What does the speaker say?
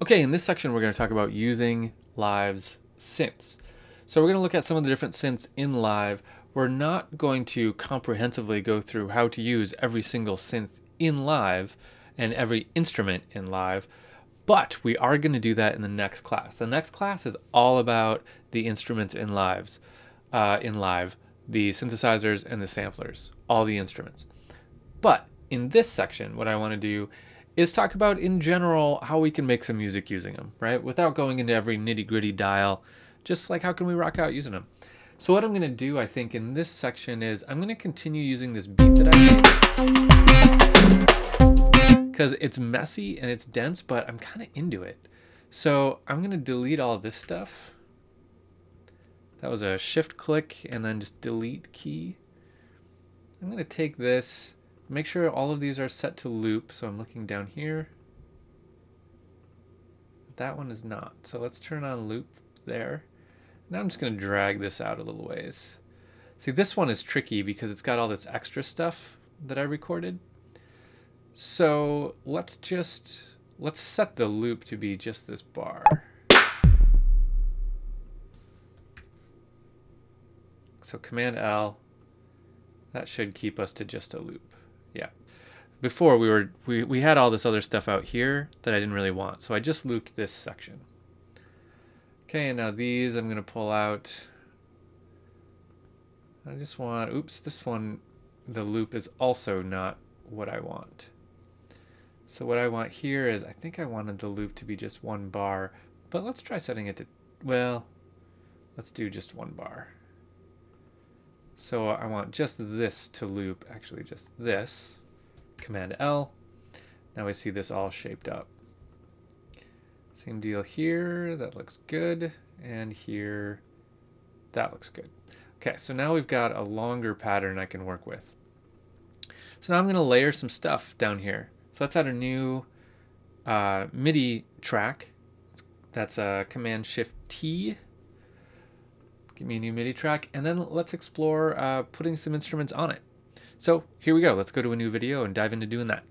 Okay, in this section, we're going to talk about using Live's synths. So we're going to look at some of the different synths in Live. We're not going to comprehensively go through how to use every single synth in Live and every instrument in Live, but we are going to do that in the next class. The next class is all about the instruments in Live, the synthesizers and the samplers, all the instruments. But in this section, what I want to do is talk about in general how we can make some music using them, right? Without going into every nitty gritty dial, just like how can we rock out using them. So what I'm going to do, I think, in this section is I'm going to continue using this beat that I made because it's messy and it's dense, but I'm kind of into it. So I'm going to delete all this stuff. That was a shift click and then just delete key. I'm going to take this. Make sure all of these are set to loop, so I'm looking down here. That one is not, so let's turn on loop there. Now I'm just going to drag this out a little ways. See, this one is tricky because it's got all this extra stuff that I recorded. So let's set the loop to be just this bar. So Command L, that should keep us to just a loop. Yeah. Before we had all this other stuff out here that I didn't really want, so I just looped this section. Okay, and now these I'm gonna pull out. I just want, oops, this one, the loop is also not what I want. So what I want here is, I think I wanted the loop to be just one bar, but let's try setting it to, well, let's do just one bar. So I want just this to loop, actually just this. Command L. Now we see this all shaped up. Same deal here, that looks good. And here, that looks good. Okay, so now we've got a longer pattern I can work with. So now I'm gonna layer some stuff down here. So let's add a new MIDI track. That's Command Shift T. Give me a new MIDI track, and then let's explore putting some instruments on it. So here we go. Let's go to a new video and dive into doing that.